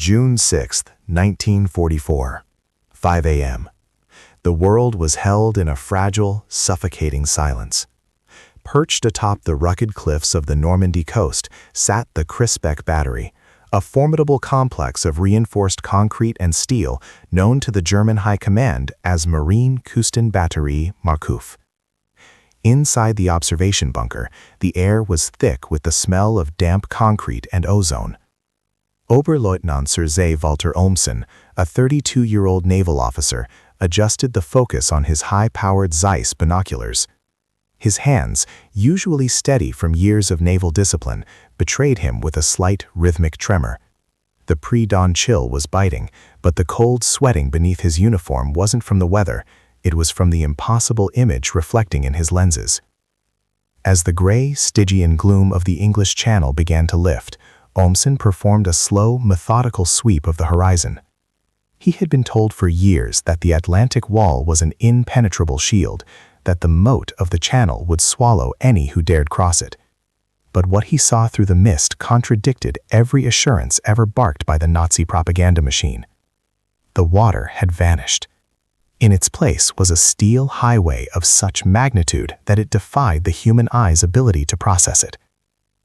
June 6, 1944, 5 a.m. The world was held in a fragile, suffocating silence. Perched atop the rugged cliffs of the Normandy coast sat the Crisbecq battery, a formidable complex of reinforced concrete and steel known to the German High Command as Marine Küstenbatterie Markuf. Inside the observation bunker, the air was thick with the smell of damp concrete and ozone. Oberleutnant Walter Ohmsen, a 32-year-old naval officer, adjusted the focus on his high-powered Zeiss binoculars. His hands, usually steady from years of naval discipline, betrayed him with a slight, rhythmic tremor. The pre-dawn chill was biting, but the cold sweating beneath his uniform wasn't from the weather. It was from the impossible image reflecting in his lenses. As the gray, Stygian gloom of the English Channel began to lift, Ohmsen performed a slow, methodical sweep of the horizon. He had been told for years that the Atlantic Wall was an impenetrable shield, that the moat of the Channel would swallow any who dared cross it. But what he saw through the mist contradicted every assurance ever barked by the Nazi propaganda machine. The water had vanished. In its place was a steel highway of such magnitude that it defied the human eye's ability to process it.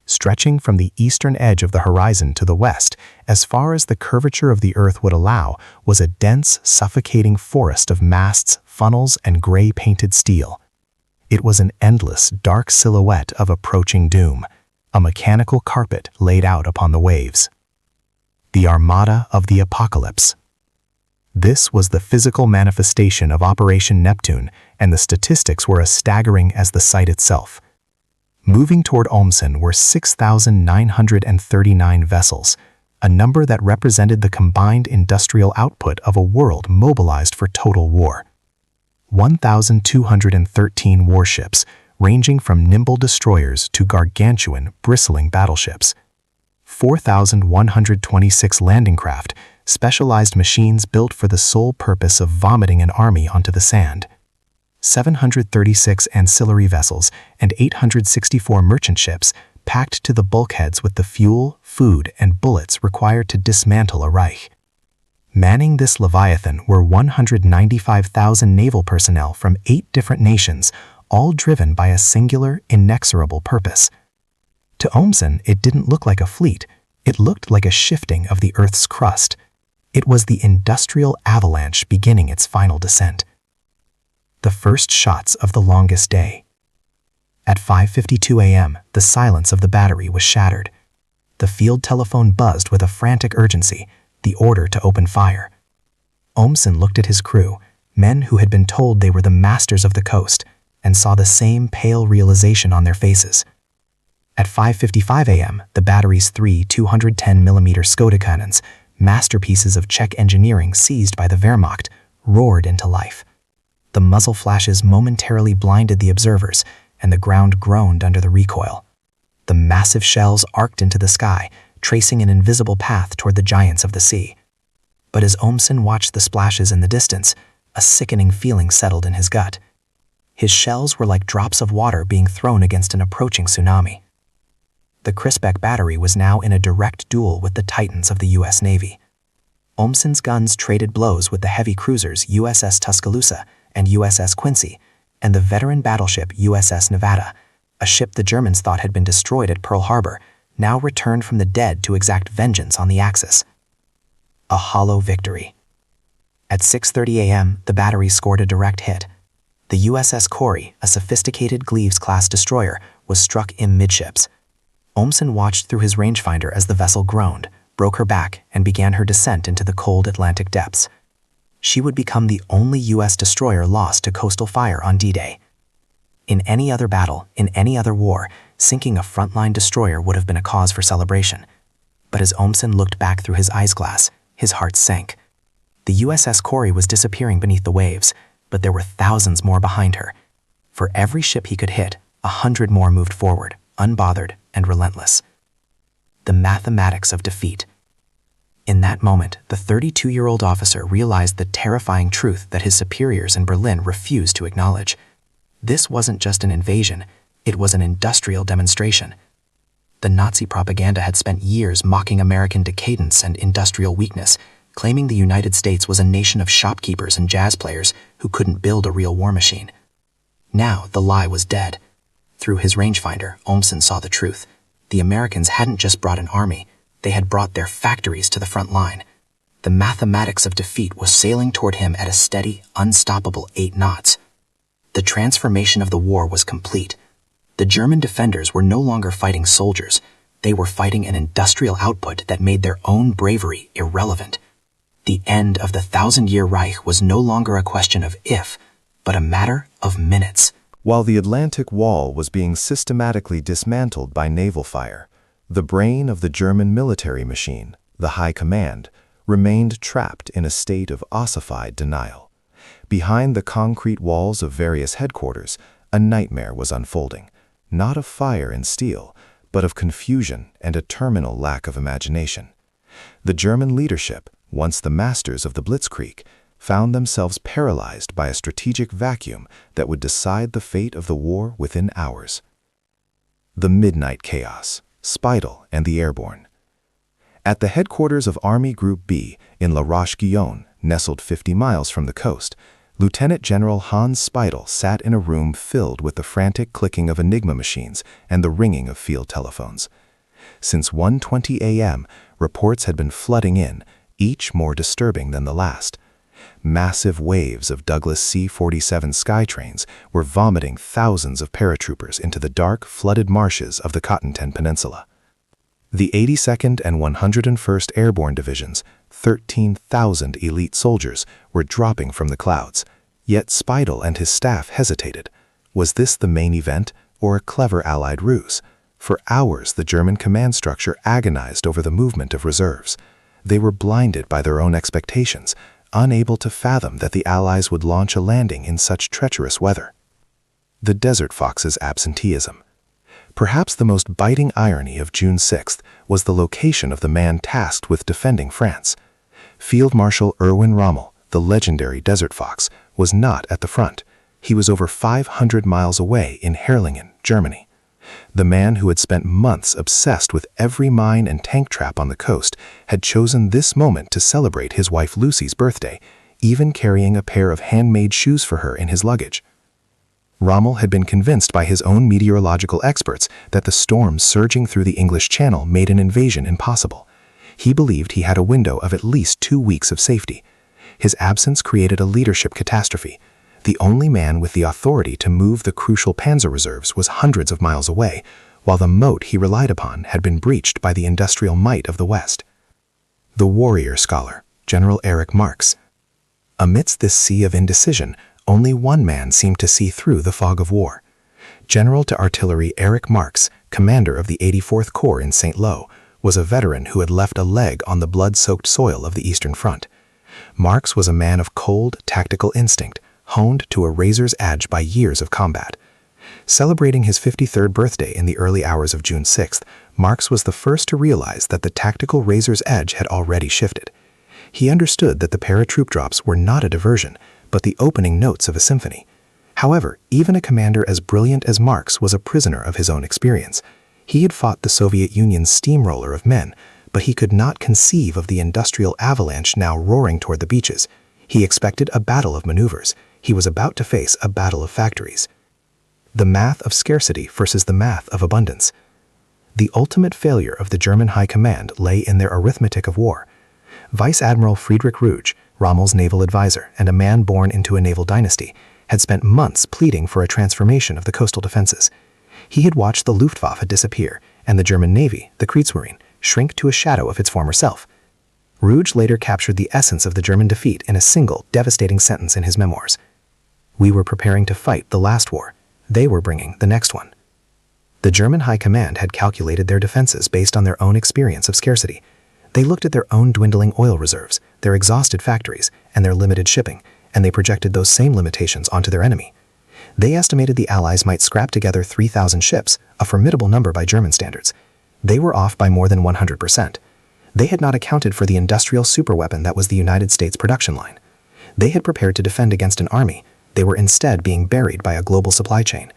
Stretching from the eastern edge of the horizon to the west, as far as the curvature of the earth would allow, was a dense, suffocating forest of masts, funnels, and gray-painted steel. It was an endless, dark silhouette of approaching doom, a mechanical carpet laid out upon the waves. The Armada of the Apocalypse. This was the physical manifestation of Operation Neptune, and the statistics were as staggering as the sight itself. Moving toward Ohmsen were 6,939 vessels, a number that represented the combined industrial output of a world mobilized for total war. 1,213 warships, ranging from nimble destroyers to gargantuan, bristling battleships. 4,126 landing craft, specialized machines built for the sole purpose of vomiting an army onto the sand. 736 ancillary vessels and 864 merchant ships packed to the bulkheads with the fuel, food, and bullets required to dismantle a Reich. Manning this Leviathan were 195,000 naval personnel from 8 different nations, all driven by a singular, inexorable purpose. To Ohmsen, it didn't look like a fleet. It looked like a shifting of the Earth's crust. It was the industrial avalanche beginning its final descent. The first shots of the longest day. At 5:52 a.m., the silence of the battery was shattered. The field telephone buzzed with a frantic urgency, the order to open fire. Ohmsen looked at his crew, men who had been told they were the masters of the coast, and saw the same pale realization on their faces. At 5:55 a.m., the battery's 3 210mm Skoda cannons, masterpieces of Czech engineering seized by the Wehrmacht, roared into life. The muzzle flashes momentarily blinded the observers, and the ground groaned under the recoil. The massive shells arced into the sky, tracing an invisible path toward the giants of the sea. But as Ohmsen watched the splashes in the distance, a sickening feeling settled in his gut. His shells were like drops of water being thrown against an approaching tsunami. The Crisbecq battery was now in a direct duel with the titans of the U.S. Navy. Ohmsen's guns traded blows with the heavy cruisers USS Tuscaloosa and USS Quincy, and the veteran battleship USS Nevada, a ship the Germans thought had been destroyed at Pearl Harbor, now returned from the dead to exact vengeance on the Axis. A hollow victory. At 6:30 a.m., the battery scored a direct hit. The USS Corey, a sophisticated Gleaves-class destroyer, was struck amidships. Ohmsen watched through his rangefinder as the vessel groaned, broke her back, and began her descent into the cold Atlantic depths. She would become the only U.S. destroyer lost to coastal fire on D-Day. In any other battle, in any other war, sinking a frontline destroyer would have been a cause for celebration. But as Ohmsen looked back through his eyes-glass, his heart sank. The USS Corey was disappearing beneath the waves, but there were thousands more behind her. For every ship he could hit, 100 more moved forward, unbothered and relentless. The mathematics of defeat. In that moment, the 32-year-old officer realized the terrifying truth that his superiors in Berlin refused to acknowledge. This wasn't just an invasion, it was an industrial demonstration. The Nazi propaganda had spent years mocking American decadence and industrial weakness, claiming the United States was a nation of shopkeepers and jazz players who couldn't build a real war machine. Now the lie was dead. Through his rangefinder, Ohmsen saw the truth. The Americans hadn't just brought an army, they had brought their factories to the front line. The mathematics of defeat was sailing toward him at a steady, unstoppable 8 knots. The transformation of the war was complete. The German defenders were no longer fighting soldiers. They were fighting an industrial output that made their own bravery irrelevant. The end of the 1,000-year Reich was no longer a question of if, but a matter of minutes. While the Atlantic Wall was being systematically dismantled by naval fire, the brain of the German military machine, the High Command, remained trapped in a state of ossified denial. Behind the concrete walls of various headquarters, a nightmare was unfolding, not of fire and steel, but of confusion and a terminal lack of imagination. The German leadership, once the masters of the Blitzkrieg, found themselves paralyzed by a strategic vacuum that would decide the fate of the war within hours. The Midnight Chaos, Speidel and the Airborne. At the headquarters of Army Group B in La Roche-Guyon, nestled 50 miles from the coast, Lieutenant General Hans Speidel sat in a room filled with the frantic clicking of Enigma machines and the ringing of field telephones. Since 1:20 a.m., reports had been flooding in, each more disturbing than the last. Massive waves of Douglas C-47 Skytrains were vomiting thousands of paratroopers into the dark, flooded marshes of the Cotentin Peninsula. The 82nd and 101st Airborne Divisions, 13,000 elite soldiers, were dropping from the clouds. Yet Speidel and his staff hesitated. Was this the main event or a clever Allied ruse? For hours, the German command structure agonized over the movement of reserves. They were blinded by their own expectations, unable to fathom that the Allies would launch a landing in such treacherous weather. The Desert Fox's absenteeism. Perhaps the most biting irony of June 6th was the location of the man tasked with defending France. Field Marshal Erwin Rommel, the legendary Desert Fox, was not at the front. He was over 500 miles away in Herrlingen, Germany. The man who had spent months obsessed with every mine and tank trap on the coast had chosen this moment to celebrate his wife Lucy's birthday, even carrying a pair of handmade shoes for her in his luggage. Rommel had been convinced by his own meteorological experts that the storms surging through the English Channel made an invasion impossible. He believed he had a window of at least 2 weeks of safety. His absence created a leadership catastrophe. The only man with the authority to move the crucial panzer reserves was hundreds of miles away, while the moat he relied upon had been breached by the industrial might of the West. The warrior scholar, General Erich Marx. Amidst this sea of indecision, only one man seemed to see through the fog of war. General to Artillery Erich Marx, commander of the 84th Corps in St. Lo, was a veteran who had left a leg on the blood-soaked soil of the Eastern Front. Marx was a man of cold, tactical instinct, honed to a razor's edge by years of combat. Celebrating his 53rd birthday in the early hours of June 6th, Marx was the first to realize that the tactical razor's edge had already shifted. He understood that the paratroop drops were not a diversion, but the opening notes of a symphony. However, even a commander as brilliant as Marx was a prisoner of his own experience. He had fought the Soviet Union's steamroller of men, but he could not conceive of the industrial avalanche now roaring toward the beaches. He expected a battle of maneuvers. He was about to face a battle of factories. The math of scarcity versus the math of abundance. The ultimate failure of the German High Command lay in their arithmetic of war. Vice Admiral Friedrich Ruge, Rommel's naval advisor and a man born into a naval dynasty, had spent months pleading for a transformation of the coastal defenses. He had watched the Luftwaffe disappear and the German Navy, the Kriegsmarine, shrink to a shadow of its former self. Ruge later captured the essence of the German defeat in a single, devastating sentence in his memoirs. "We were preparing to fight the last war. They were bringing the next one." The German High Command had calculated their defenses based on their own experience of scarcity. They looked at their own dwindling oil reserves, their exhausted factories, and their limited shipping, and they projected those same limitations onto their enemy. They estimated the Allies might scrap together 3,000 ships, a formidable number by German standards. They were off by more than 100%. They had not accounted for the industrial superweapon that was the United States production line. They had prepared to defend against an army. They were instead being buried by a global supply chain.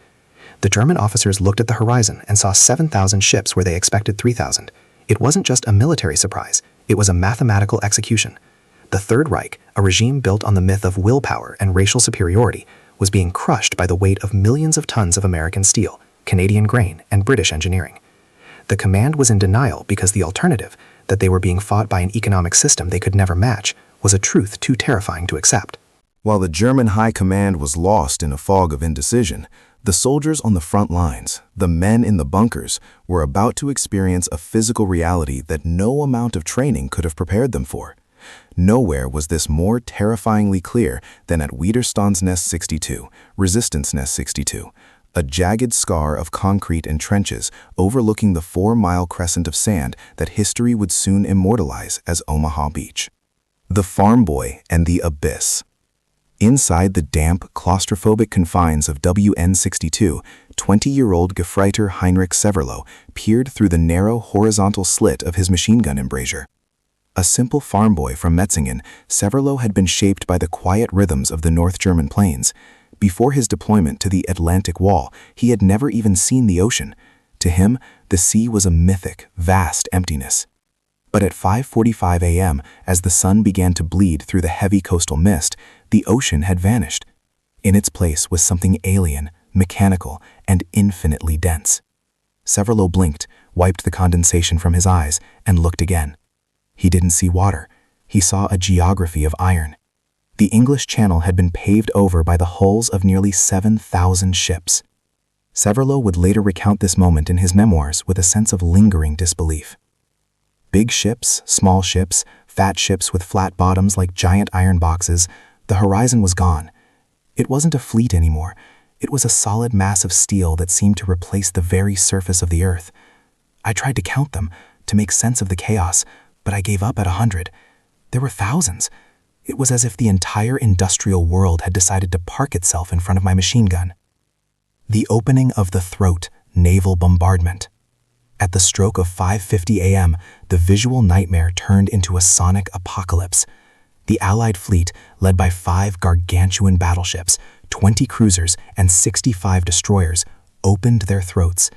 The German officers looked at the horizon and saw 7,000 ships where they expected 3,000. It wasn't just a military surprise, it was a mathematical execution. The Third Reich, a regime built on the myth of willpower and racial superiority, was being crushed by the weight of millions of tons of American steel, Canadian grain, and British engineering. The command was in denial because the alternative, that they were being fought by an economic system they could never match, was a truth too terrifying to accept. While the German high command was lost in a fog of indecision, the soldiers on the front lines, the men in the bunkers, were about to experience a physical reality that no amount of training could have prepared them for. Nowhere was this more terrifyingly clear than at Widerstandsnest 62, Resistance Nest 62, a jagged scar of concrete and trenches overlooking the 4-mile crescent of sand that history would soon immortalize as Omaha Beach. The Farm Boy and the Abyss. Inside the damp, claustrophobic confines of WN62, 20-year-old Gefreiter Heinrich Severloh peered through the narrow horizontal slit of his machine gun embrasure. A simple farm boy from Metzingen, Severloh had been shaped by the quiet rhythms of the North German plains. Before his deployment to the Atlantic Wall, he had never even seen the ocean. To him, the sea was a mythic, vast emptiness. But at 5:45 a.m., as the sun began to bleed through the heavy coastal mist, the ocean had vanished. In its place was something alien, mechanical, and infinitely dense. Severloh blinked, wiped the condensation from his eyes, and looked again. He didn't see water. He saw a geography of iron. The English Channel had been paved over by the hulls of nearly 7,000 ships. Severloh would later recount this moment in his memoirs with a sense of lingering disbelief. Big ships, small ships, fat ships with flat bottoms like giant iron boxes, the horizon was gone. It wasn't a fleet anymore. It was a solid mass of steel that seemed to replace the very surface of the earth. I tried to count them, to make sense of the chaos, but I gave up at 100. There were thousands. It was as if the entire industrial world had decided to park itself in front of my machine gun. The opening of the throat, naval bombardment. At the stroke of 5:50 a.m., the visual nightmare turned into a sonic apocalypse. The Allied fleet, led by 5 gargantuan battleships, 20 cruisers, and 65 destroyers, opened their throats.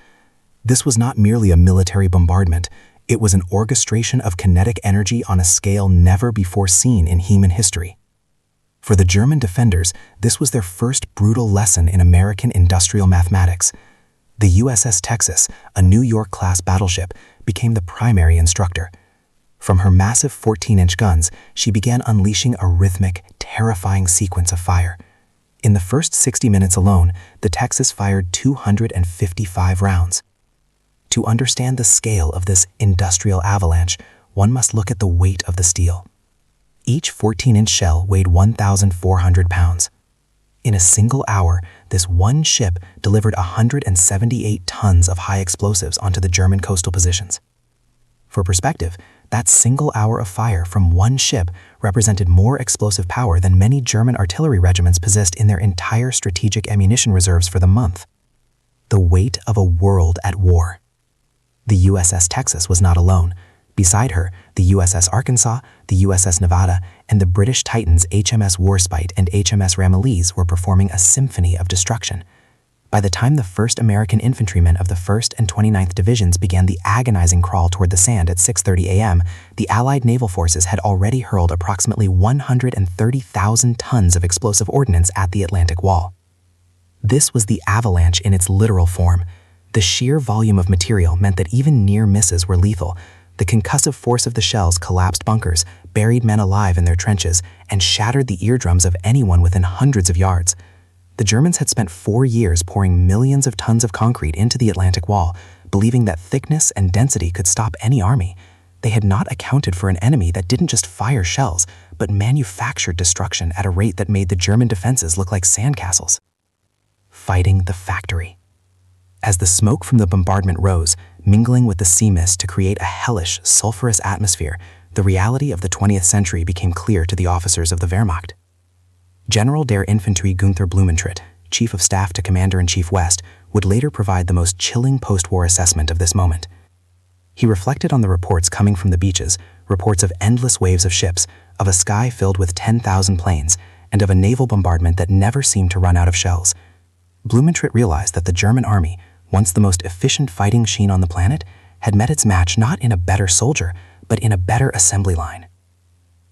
This was not merely a military bombardment. It was an orchestration of kinetic energy on a scale never before seen in human history. For the German defenders, this was their first brutal lesson in American industrial mathematics. The USS Texas, a New York-class battleship, became the primary instructor. From her massive 14-inch guns, she began unleashing a rhythmic, terrifying sequence of fire. In the first 60 minutes alone, the Texas fired 255 rounds. To understand the scale of this industrial avalanche, one must look at the weight of the steel. Each 14-inch shell weighed 1,400 pounds. In a single hour, this one ship delivered 178 tons of high explosives onto the German coastal positions. For perspective, that single hour of fire from one ship represented more explosive power than many German artillery regiments possessed in their entire strategic ammunition reserves for the month. The weight of a world at war. The USS Texas was not alone. Beside her, the USS Arkansas, the USS Nevada, and the British Titans HMS Warspite and HMS Ramillies were performing a symphony of destruction. By the time the 1st American infantrymen of the 1st and 29th Divisions began the agonizing crawl toward the sand at 6:30 a.m., the Allied naval forces had already hurled approximately 130,000 tons of explosive ordnance at the Atlantic Wall. This was the avalanche in its literal form. The sheer volume of material meant that even near misses were lethal. The concussive force of the shells collapsed bunkers, buried men alive in their trenches, and shattered the eardrums of anyone within hundreds of yards. The Germans had spent 4 years pouring millions of tons of concrete into the Atlantic Wall, believing that thickness and density could stop any army. They had not accounted for an enemy that didn't just fire shells, but manufactured destruction at a rate that made the German defenses look like sandcastles. Fighting the factory. As the smoke from the bombardment rose, mingling with the sea mist to create a hellish, sulfurous atmosphere, the reality of the 20th century became clear to the officers of the Wehrmacht. General der Infanterie Günther Blumentritt, Chief of Staff to Commander-in-Chief West, would later provide the most chilling post-war assessment of this moment. He reflected on the reports coming from the beaches, reports of endless waves of ships, of a sky filled with 10,000 planes, and of a naval bombardment that never seemed to run out of shells. Blumentritt realized that the German army, once the most efficient fighting machine on the planet, had met its match not in a better soldier, but in a better assembly line.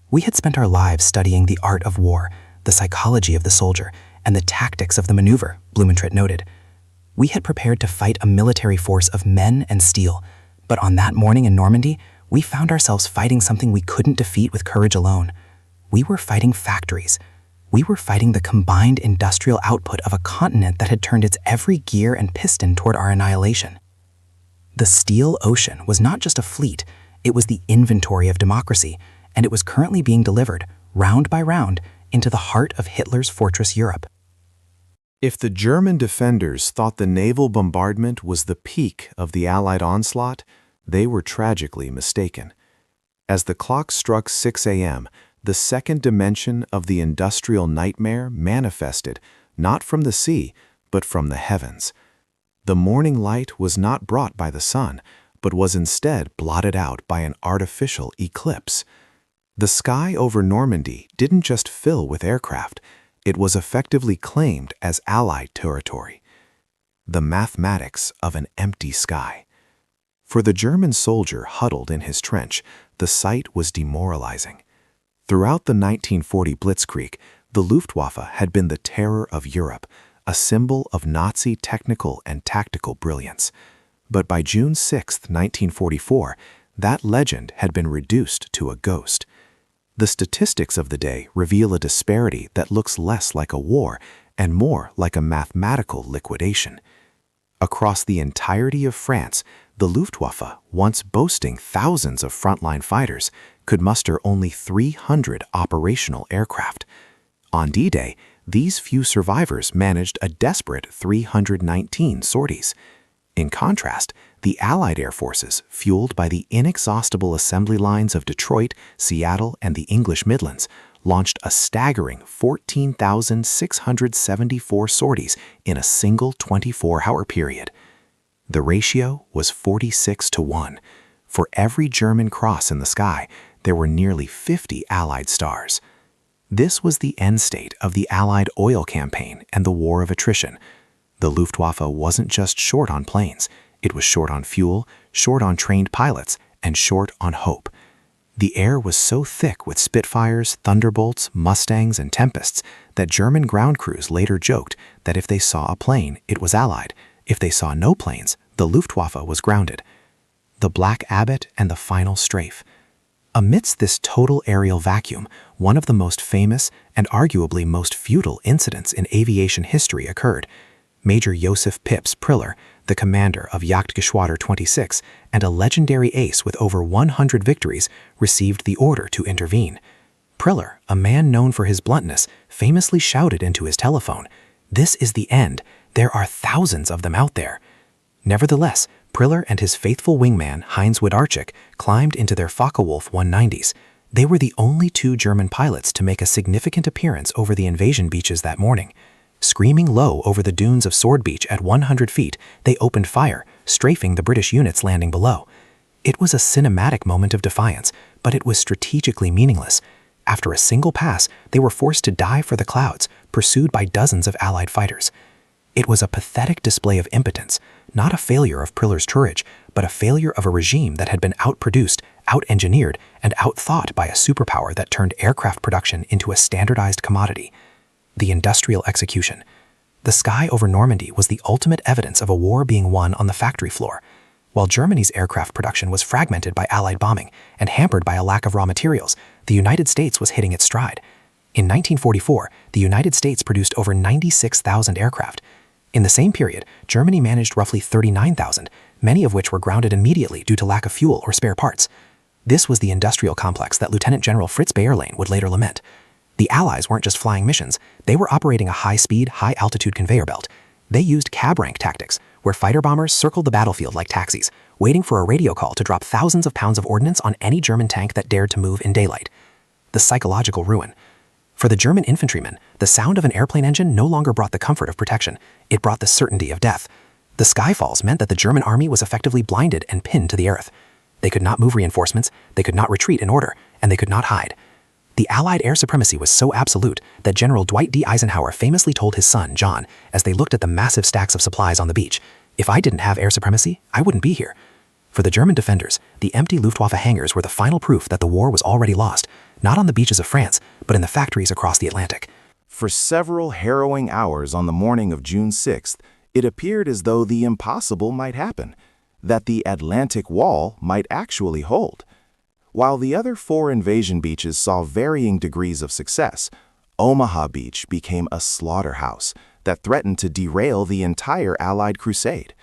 We had spent our lives studying the art of war, the psychology of the soldier, and the tactics of the maneuver, Blumentritt noted. We had prepared to fight a military force of men and steel, but on that morning in Normandy, we found ourselves fighting something we couldn't defeat with courage alone. We were fighting factories. We were fighting the combined industrial output of a continent that had turned its every gear and piston toward our annihilation. The Steel Ocean was not just a fleet, it was the inventory of democracy, and it was currently being delivered, round by round, into the heart of Hitler's fortress Europe. If the German defenders thought the naval bombardment was the peak of the Allied onslaught, they were tragically mistaken. As the clock struck 6 a.m., the second dimension of the industrial nightmare manifested not from the sea, but from the heavens. The morning light was not brought by the sun, but was instead blotted out by an artificial eclipse. The sky over Normandy didn't just fill with aircraft, it was effectively claimed as Allied territory. The mathematics of an empty sky. For the German soldier huddled in his trench, the sight was demoralizing. Throughout the 1940 Blitzkrieg, the Luftwaffe had been the terror of Europe, a symbol of Nazi technical and tactical brilliance. But by June 6, 1944, that legend had been reduced to a ghost. The statistics of the day reveal a disparity that looks less like a war and more like a mathematical liquidation. Across the entirety of France, the Luftwaffe, once boasting thousands of frontline fighters, could muster only 300 operational aircraft. On D-Day, these few survivors managed a desperate 319 sorties. In contrast, the Allied air forces, fueled by the inexhaustible assembly lines of Detroit, Seattle, and the English Midlands, launched a staggering 14,674 sorties in a single 24-hour period. The ratio was 46-1. For every German cross in the sky, there were nearly 50 Allied stars. This was the end state of the Allied oil campaign and the war of attrition. The Luftwaffe wasn't just short on planes, it was short on fuel, short on trained pilots, and short on hope. The air was so thick with Spitfires, Thunderbolts, Mustangs, and Tempests that German ground crews later joked that if they saw a plane, it was Allied. If they saw no planes, the Luftwaffe was grounded. The Black Abbot and the Final Strafe. Amidst this total aerial vacuum, one of the most famous and arguably most futile incidents in aviation history occurred. Major Joseph Pips Priller, the commander of Jagdgeschwader 26 and a legendary ace with over 100 victories, received the order to intervene. Priller, a man known for his bluntness, famously shouted into his telephone, "This is the end. There are thousands of them out there." Nevertheless, Priller and his faithful wingman, Heinz Wodarczyk, climbed into their Focke-Wulf 190s. They were the only two German pilots to make a significant appearance over the invasion beaches that morning. Screaming low over the dunes of Sword Beach at 100 feet, they opened fire, strafing the British units landing below. It was a cinematic moment of defiance, but it was strategically meaningless. After a single pass, they were forced to dive for the clouds, pursued by dozens of Allied fighters. It was a pathetic display of impotence, not a failure of Priller's courage, but a failure of a regime that had been outproduced, out-engineered, and outthought by a superpower that turned aircraft production into a standardized commodity. The industrial execution. The sky over Normandy was the ultimate evidence of a war being won on the factory floor. While Germany's aircraft production was fragmented by Allied bombing and hampered by a lack of raw materials, the United States was hitting its stride. In 1944, the United States produced over 96,000 aircraft. In the same period, Germany managed roughly 39,000, many of which were grounded immediately due to lack of fuel or spare parts. This was the industrial complex that Lieutenant General Fritz Bayerlein would later lament. The Allies weren't just flying missions, they were operating a high-speed, high-altitude conveyor belt. They used cab rank tactics, where fighter bombers circled the battlefield like taxis, waiting for a radio call to drop thousands of pounds of ordnance on any German tank that dared to move in daylight. The psychological ruin. For the German infantrymen, the sound of an airplane engine no longer brought the comfort of protection, it brought the certainty of death. The skyfalls meant that the German army was effectively blinded and pinned to the earth. They could not move reinforcements, they could not retreat in order, and they could not hide. The Allied air supremacy was so absolute that General Dwight D. Eisenhower famously told his son, John, as they looked at the massive stacks of supplies on the beach, "If I didn't have air supremacy, I wouldn't be here." For the German defenders, the empty Luftwaffe hangars were the final proof that the war was already lost, not on the beaches of France, but in the factories across the Atlantic. For several harrowing hours on the morning of June 6th, it appeared as though the impossible might happen, that the Atlantic Wall might actually hold. While the other 4 invasion beaches saw varying degrees of success, Omaha Beach became a slaughterhouse that threatened to derail the entire Allied crusade.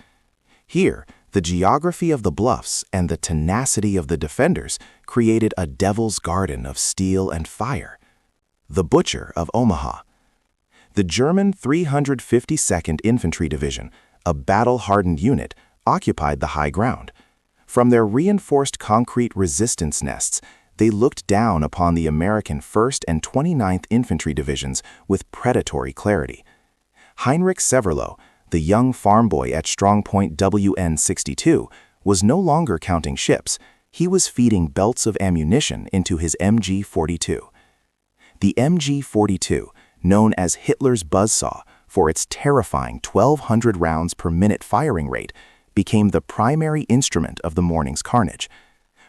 Here, the geography of the bluffs and the tenacity of the defenders created a devil's garden of steel and fire. The Butcher of Omaha. The German 352nd Infantry Division, a battle-hardened unit, occupied the high ground. From their reinforced concrete resistance nests, they looked down upon the American 1st and 29th Infantry Divisions with predatory clarity. Heinrich Severloh, the young farm boy at Strong Point WN-62, was no longer counting ships. He was feeding belts of ammunition into his MG-42. The MG-42, known as Hitler's buzzsaw for its terrifying 1,200 rounds per minute firing rate, became the primary instrument of the morning's carnage.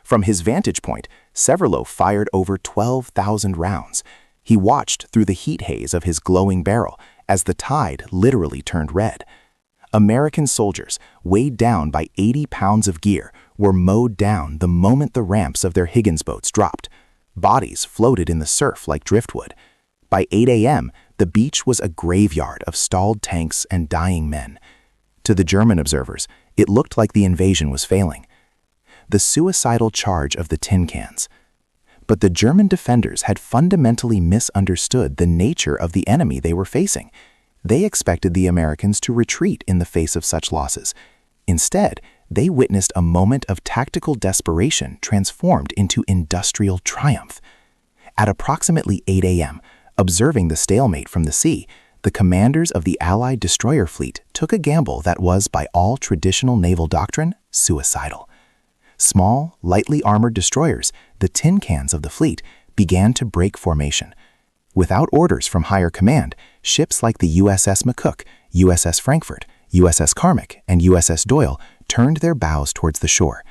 From his vantage point, Severloh fired over 12,000 rounds. He watched through the heat haze of his glowing barrel as the tide literally turned red. American soldiers, weighed down by 80 pounds of gear, were mowed down the moment the ramps of their Higgins boats dropped. Bodies floated in the surf like driftwood. By 8 a.m., the beach was a graveyard of stalled tanks and dying men. To the German observers, it looked like the invasion was failing. The suicidal charge of the tin cans. But the German defenders had fundamentally misunderstood the nature of the enemy they were facing. They expected the Americans to retreat in the face of such losses. Instead, they witnessed a moment of tactical desperation transformed into industrial triumph. At approximately 8 a.m., observing the stalemate from the sea, the commanders of the Allied destroyer fleet took a gamble that was, by all traditional naval doctrine, suicidal. Small, lightly armored destroyers, the tin cans of the fleet, began to break formation. Without orders from higher command, ships like the USS McCook, USS Frankfurt, USS Carmack, and USS Doyle turned their bows towards the shore.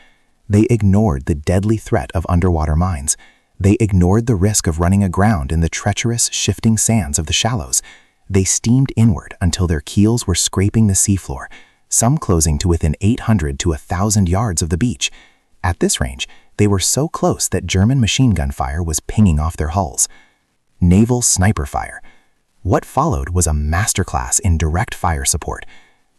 They ignored the deadly threat of underwater mines. They ignored the risk of running aground in the treacherous, shifting sands of the shallows. They steamed inward until their keels were scraping the seafloor, some closing to within 800 to 1,000 yards of the beach. At this range, they were so close that German machine gun fire was pinging off their hulls. Naval sniper fire. What followed was a masterclass in direct fire support.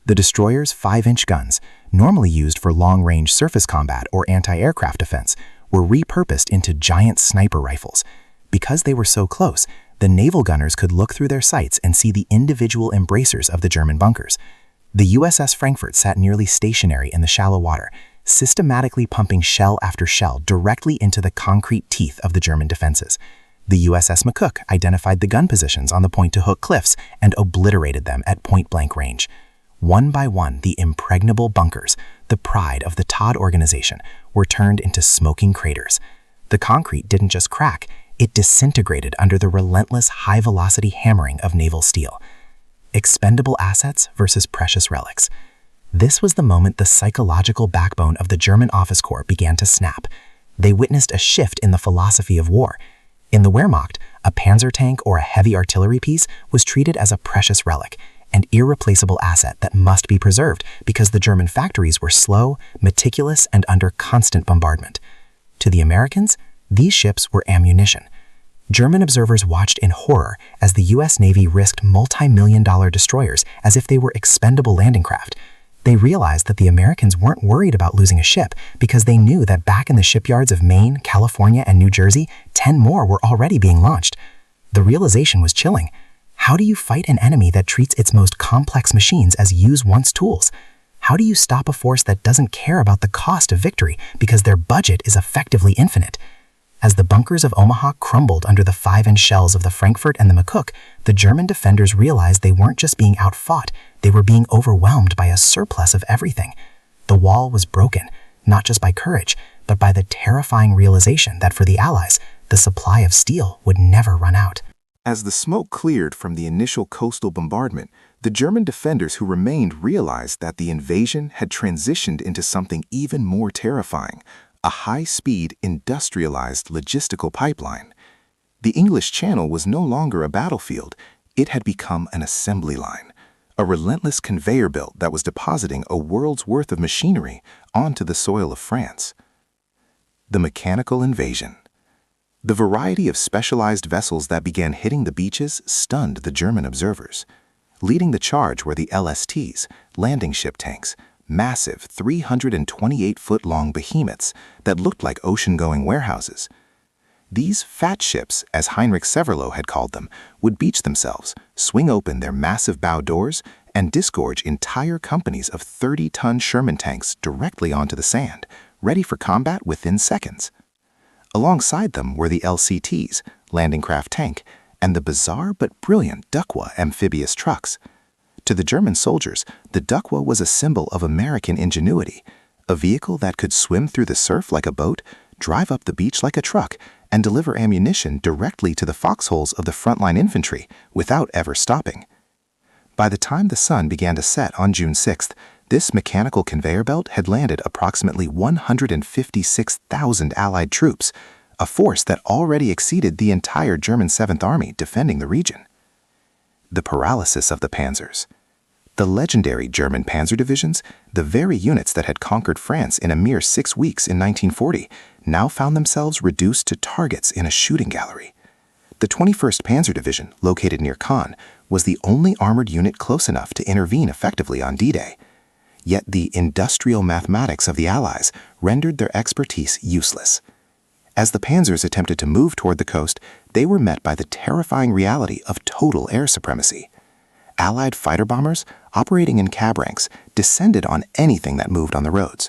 The destroyers' 5-inch guns, normally used for long-range surface combat or anti-aircraft defense, were repurposed into giant sniper rifles. Because they were so close, the naval gunners could look through their sights and see the individual embracers of the German bunkers. The USS Frankfurt sat nearly stationary in the shallow water, systematically pumping shell after shell directly into the concrete teeth of the German defenses. The USS McCook identified the gun positions on the point-to-hook cliffs and obliterated them at point-blank range. One by one, the impregnable bunkers, the pride of the Todd organization, were turned into smoking craters. The concrete didn't just crack, it disintegrated under the relentless high-velocity hammering of naval steel. Expendable assets versus precious relics. This was the moment the psychological backbone of the German office corps began to snap. They witnessed a shift in the philosophy of war. In the Wehrmacht, a panzer tank or a heavy artillery piece was treated as a precious relic, an irreplaceable asset that must be preserved because the German factories were slow, meticulous, and under constant bombardment. To the Americans, these ships were ammunition. German observers watched in horror as the U.S. Navy risked multi-million-dollar destroyers as if they were expendable landing craft. They realized that the Americans weren't worried about losing a ship because they knew that back in the shipyards of Maine, California, and New Jersey, 10 more were already being launched. The realization was chilling. How do you fight an enemy that treats its most complex machines as use-once tools? How do you stop a force that doesn't care about the cost of victory because their budget is effectively infinite? As the bunkers of Omaha crumbled under the 5-inch shells of the Frankfurt and the McCook, the German defenders realized they weren't just being outfought, they were being overwhelmed by a surplus of everything. The wall was broken, not just by courage, but by the terrifying realization that for the Allies, the the supply of steel would never run out. As the smoke cleared from the initial coastal bombardment, the German defenders who remained realized that the invasion had transitioned into something even more terrifying, a high-speed, industrialized logistical pipeline. The English Channel was no longer a battlefield, it had become an assembly line, a relentless conveyor belt that was depositing a world's worth of machinery onto the soil of France. The mechanical invasion. The variety of specialized vessels that began hitting the beaches stunned the German observers. Leading the charge were the LSTs, landing ship tanks, massive 328-foot-long behemoths that looked like ocean-going warehouses. These fat ships, as Heinrich Severloh had called them, would beach themselves, swing open their massive bow doors, and disgorge entire companies of 30-ton Sherman tanks directly onto the sand, ready for combat within seconds. Alongside them were the LCTs, landing craft tank, and the bizarre but brilliant Duckwa amphibious trucks. To the German soldiers, the Duckwa was a symbol of American ingenuity, a vehicle that could swim through the surf like a boat, drive up the beach like a truck, and deliver ammunition directly to the foxholes of the frontline infantry without ever stopping. By the time the sun began to set on June 6th, this mechanical conveyor belt had landed approximately 156,000 Allied troops, a force that already exceeded the entire German 7th Army defending the region. The paralysis of the panzers. The legendary German panzer divisions, the very units that had conquered France in a mere 6 weeks in 1940, now found themselves reduced to targets in a shooting gallery. The 21st Panzer Division, located near Caen, was the only armored unit close enough to intervene effectively on D-Day. Yet the industrial mathematics of the Allies rendered their expertise useless. As the panzers attempted to move toward the coast, they were met by the terrifying reality of total air supremacy. Allied fighter bombers, operating in cab ranks, descended on anything that moved on the roads.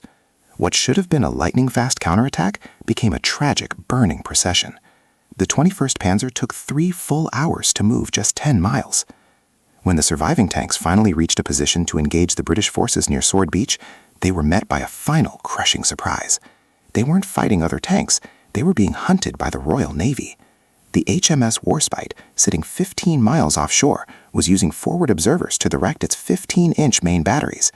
What should have been a lightning-fast counterattack became a tragic, burning procession. The 21st Panzer took 3 full hours to move just 10 miles. When the surviving tanks finally reached a position to engage the British forces near Sword Beach, they were met by a final crushing surprise. They weren't fighting other tanks, they were being hunted by the Royal Navy. The HMS Warspite, sitting 15 miles offshore, was using forward observers to direct its 15-inch main batteries.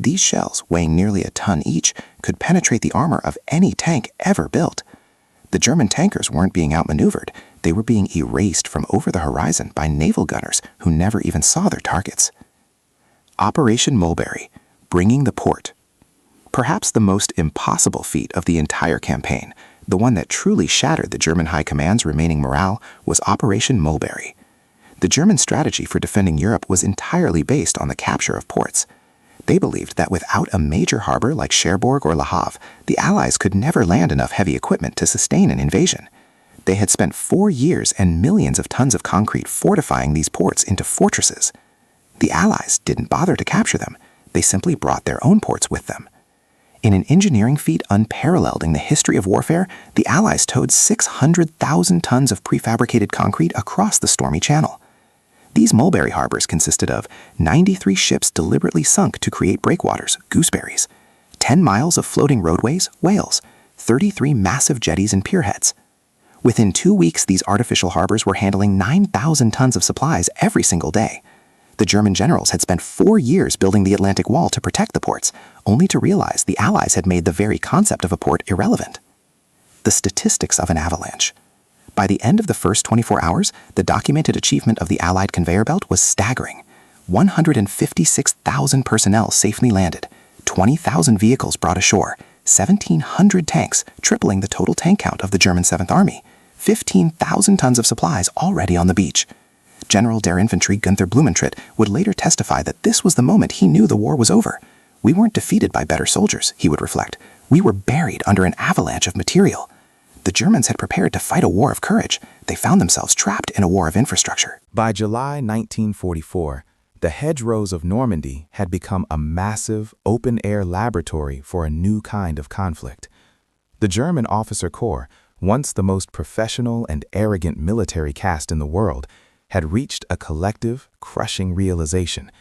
These shells, weighing nearly a ton each, could penetrate the armor of any tank ever built. The German tankers weren't being outmaneuvered, they were being erased from over the horizon by naval gunners who never even saw their targets. Operation Mulberry, bringing the port. Perhaps the most impossible feat of the entire campaign, the one that truly shattered the German High Command's remaining morale, was Operation Mulberry. The German strategy for defending Europe was entirely based on the capture of ports. They believed that without a major harbor like Cherbourg or Le Havre, the Allies could never land enough heavy equipment to sustain an invasion. They had spent 4 years and millions of tons of concrete fortifying these ports into fortresses. The Allies didn't bother to capture them, they simply brought their own ports with them. In an engineering feat unparalleled in the history of warfare, the Allies towed 600,000 tons of prefabricated concrete across the stormy channel. These mulberry harbors consisted of 93 ships deliberately sunk to create breakwaters, gooseberries, 10 miles of floating roadways, whales, 33 massive jetties and pierheads. Within 2 weeks, these artificial harbors were handling 9,000 tons of supplies every single day. The German generals had spent 4 years building the Atlantic Wall to protect the ports, only to realize the Allies had made the very concept of a port irrelevant. The statistics of an avalanche. By the end of the first 24 hours, the documented achievement of the Allied conveyor belt was staggering. 156,000 personnel safely landed, 20,000 vehicles brought ashore, 1,700 tanks, tripling the total tank count of the German 7th Army, 15,000 tons of supplies already on the beach. General der Infanterie Günther Blumentritt would later testify that this was the moment he knew the war was over. We weren't defeated by better soldiers, he would reflect. We were buried under an avalanche of material. The Germans had prepared to fight a war of courage. They found themselves trapped in a war of infrastructure. By July 1944, the hedgerows of Normandy had become a massive, open-air laboratory for a new kind of conflict. The German officer corps, once the most professional and arrogant military caste in the world, had reached a collective, crushing realization.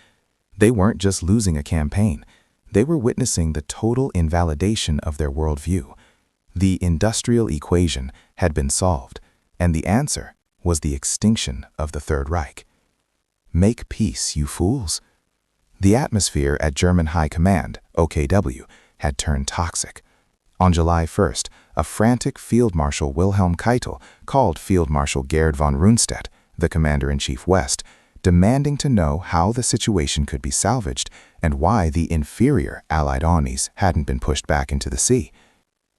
They weren't just losing a campaign, they were witnessing the total invalidation of their worldview. The industrial equation had been solved, and the answer was the extinction of the Third Reich. Make peace, you fools. The atmosphere at German High Command, OKW, had turned toxic. On July 1st, a frantic Field Marshal Wilhelm Keitel called Field Marshal Gerd von Rundstedt, the Commander-in-Chief West, demanding to know how the situation could be salvaged and why the inferior Allied armies hadn't been pushed back into the sea.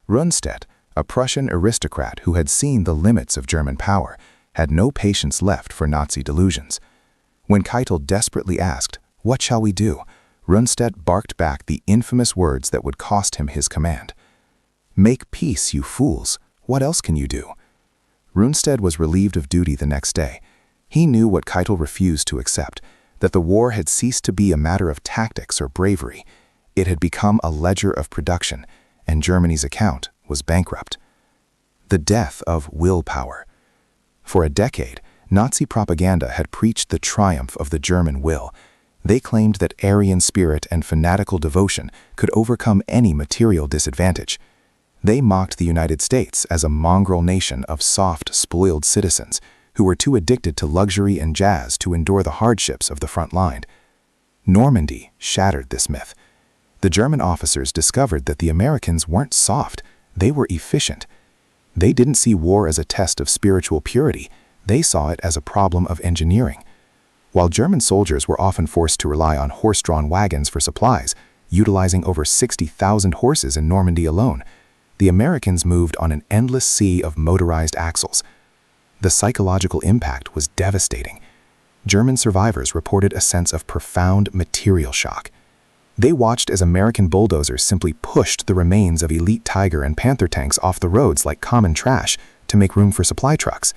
Rundstedt, a Prussian aristocrat who had seen the limits of German power, had no patience left for Nazi delusions. When Keitel desperately asked, "What shall we do?" Rundstedt barked back the infamous words that would cost him his command. "Make peace, you fools. What else can you do?" Rundstedt was relieved of duty the next day. He knew what Keitel refused to accept, that the war had ceased to be a matter of tactics or bravery. It had become a ledger of production, and Germany's account was bankrupt. The death of willpower. For a decade, Nazi propaganda had preached the triumph of the German will. They claimed that Aryan spirit and fanatical devotion could overcome any material disadvantage. They mocked the United States as a mongrel nation of soft, spoiled citizens who were too addicted to luxury and jazz to endure the hardships of the front line. Normandy shattered this myth. The German officers discovered that the Americans weren't soft, they were efficient. They didn't see war as a test of spiritual purity, they saw it as a problem of engineering. While German soldiers were often forced to rely on horse-drawn wagons for supplies, utilizing over 60,000 horses in Normandy alone, the Americans moved on an endless sea of motorized axles. The psychological impact was devastating. German survivors reported a sense of profound material shock. They watched as American bulldozers simply pushed the remains of elite Tiger and Panther tanks off the roads like common trash to make room for supply trucks.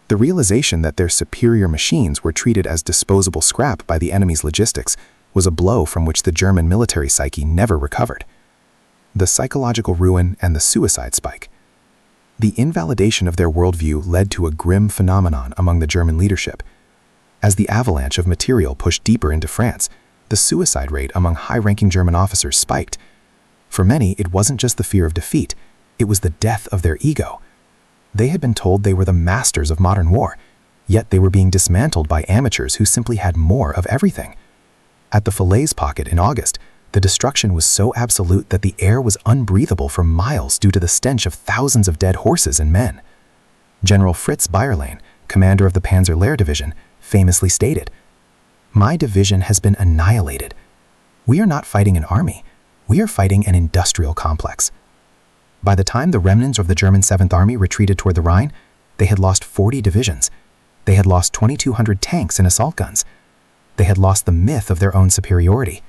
The realization that their superior machines were treated as disposable scrap by the enemy's logistics was a blow from which the German military psyche never recovered. The psychological ruin and the suicide spike. The invalidation of their worldview led to a grim phenomenon among the German leadership. As the avalanche of material pushed deeper into France, the suicide rate among high-ranking German officers spiked. For many, it wasn't just the fear of defeat, it was the death of their ego. They had been told they were the masters of modern war, yet they were being dismantled by amateurs who simply had more of everything. At the Falaise Pocket in August, the destruction was so absolute that the air was unbreathable for miles due to the stench of thousands of dead horses and men. General Fritz Bayerlein, commander of the Panzer Lehr Division, famously stated, "My division has been annihilated. We are not fighting an army, we are fighting an industrial complex." By the time the remnants of the German 7th Army retreated toward the Rhine, they had lost 40 divisions. They had lost 2,200 tanks and assault guns. They had lost the myth of their own superiority.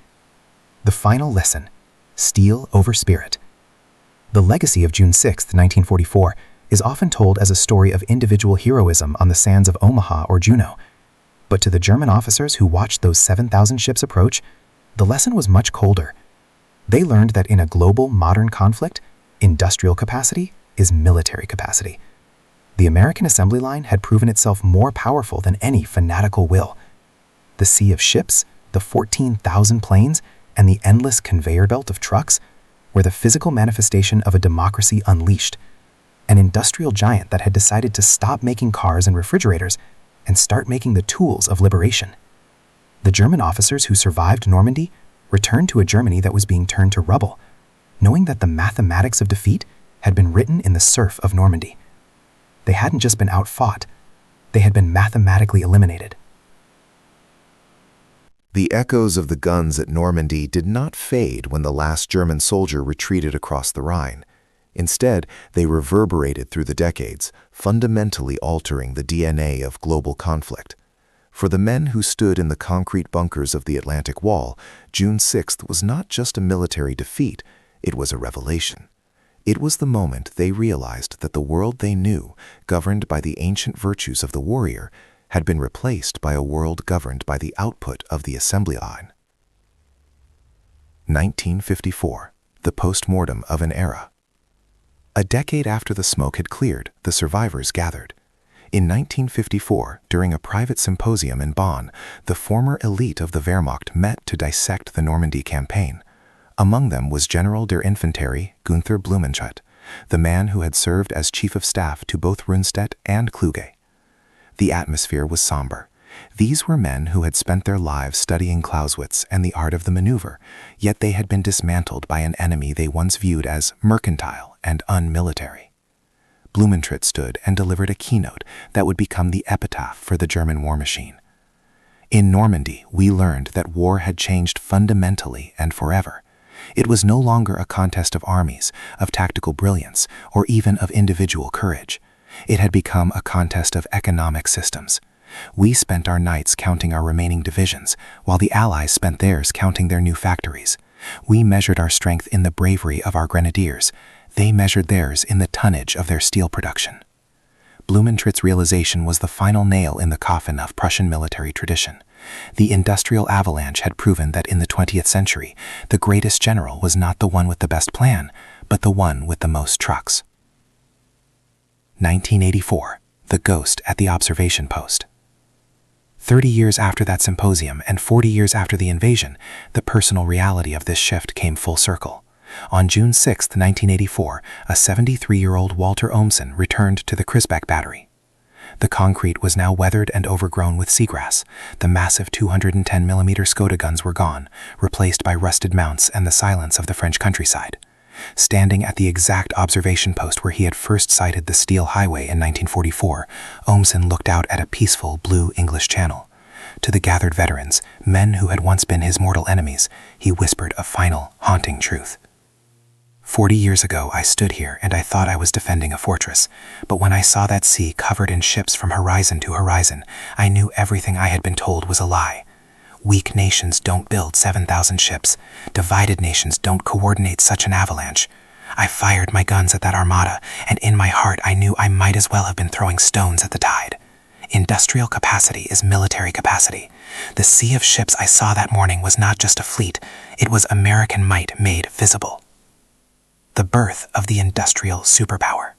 The final lesson: steel over spirit. The legacy of June 6, 1944, is often told as a story of individual heroism on the sands of Omaha or Juneau. But to the German officers who watched those 7,000 ships approach, the lesson was much colder. They learned that in a global modern conflict, industrial capacity is military capacity. The American assembly line had proven itself more powerful than any fanatical will. The sea of ships, the 14,000 planes, and the endless conveyor belt of trucks were the physical manifestation of a democracy unleashed, an industrial giant that had decided to stop making cars and refrigerators and start making the tools of liberation. The German officers who survived Normandy returned to a Germany that was being turned to rubble, knowing that the mathematics of defeat had been written in the surf of Normandy. They hadn't just been outfought, they had been mathematically eliminated. The echoes of the guns at Normandy did not fade when the last German soldier retreated across the Rhine. Instead, they reverberated through the decades, fundamentally altering the DNA of global conflict. For the men who stood in the concrete bunkers of the Atlantic Wall, June 6th was not just a military defeat, it was a revelation. It was the moment they realized that the world they knew, governed by the ancient virtues of the warrior, had been replaced by a world governed by the output of the assembly line. 1954, the postmortem of an era. A decade after the smoke had cleared, the survivors gathered. In 1954, during a private symposium in Bonn, the former elite of the Wehrmacht met to dissect the Normandy campaign. Among them was General der Infanterie Günther Blumenschot, the man who had served as chief of staff to both Rundstedt and Kluge. The atmosphere was somber. These were men who had spent their lives studying Clausewitz and the art of the maneuver, yet they had been dismantled by an enemy they once viewed as mercantile and unmilitary. Blumentritt stood and delivered a keynote that would become the epitaph for the German war machine. In Normandy, we learned that war had changed fundamentally and forever. It was no longer a contest of armies, of tactical brilliance, or even of individual courage. It had become a contest of economic systems. We spent our nights counting our remaining divisions, while the Allies spent theirs counting their new factories. We measured our strength in the bravery of our grenadiers. They measured theirs in the tonnage of their steel production. Blumentritt's realization was the final nail in the coffin of Prussian military tradition. The industrial avalanche had proven that in the 20th century, the greatest general was not the one with the best plan, but the one with the most trucks. 1984, the ghost at the observation post. 30 years after that symposium and 40 years after the invasion, the personal reality of this shift came full circle. On June 6, 1984, a 73-year-old Walter Ohmsen returned to the Crisbecq battery. The concrete was now weathered and overgrown with seagrass. The massive 210mm Skoda guns were gone, replaced by rusted mounts and the silence of the French countryside. Standing at the exact observation post where he had first sighted the Steel Highway in 1944, Ohmsen looked out at a peaceful blue English Channel. To the gathered veterans, men who had once been his mortal enemies, he whispered a final, haunting truth. 40 years ago, I stood here and I thought I was defending a fortress, but when I saw that sea covered in ships from horizon to horizon, I knew everything I had been told was a lie. Weak nations don't build 7,000 ships. Divided nations don't coordinate such an avalanche. I fired my guns at that armada, and in my heart I knew I might as well have been throwing stones at the tide. Industrial capacity is military capacity. The sea of ships I saw that morning was not just a fleet, it was American might made visible. The birth of the industrial superpower.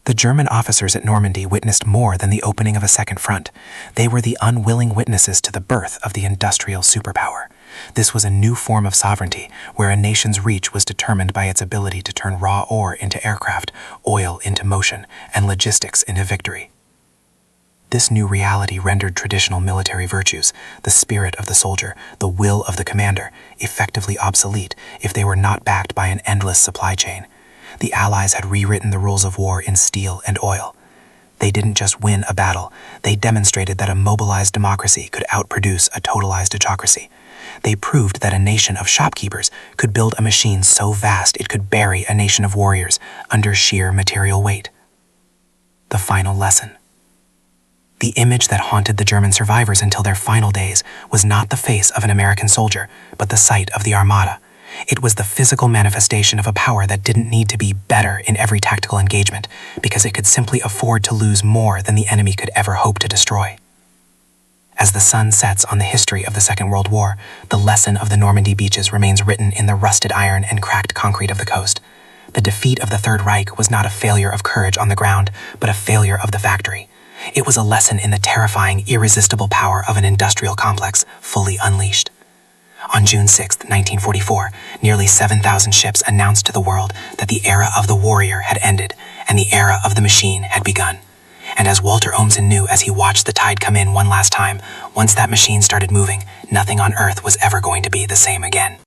The German officers at Normandy witnessed more than the opening of a second front. They were the unwilling witnesses to the birth of the industrial superpower. This was a new form of sovereignty, where a nation's reach was determined by its ability to turn raw ore into aircraft, oil into motion, and logistics into victory. This new reality rendered traditional military virtues, the spirit of the soldier, the will of the commander, effectively obsolete if they were not backed by an endless supply chain. The Allies had rewritten the rules of war in steel and oil. They didn't just win a battle, they demonstrated that a mobilized democracy could outproduce a totalized autocracy. They proved that a nation of shopkeepers could build a machine so vast it could bury a nation of warriors under sheer material weight. The final lesson. The image that haunted the German survivors until their final days was not the face of an American soldier, but the sight of the Armada. It was the physical manifestation of a power that didn't need to be better in every tactical engagement, because it could simply afford to lose more than the enemy could ever hope to destroy. As the sun sets on the history of the Second World War, the lesson of the Normandy beaches remains written in the rusted iron and cracked concrete of the coast. The defeat of the Third Reich was not a failure of courage on the ground, but a failure of the factory. It was a lesson in the terrifying, irresistible power of an industrial complex fully unleashed. On June 6, 1944, nearly 7,000 ships announced to the world that the era of the warrior had ended and the era of the machine had begun. And as Walter Ohmsen knew as he watched the tide come in one last time, once that machine started moving, nothing on Earth was ever going to be the same again.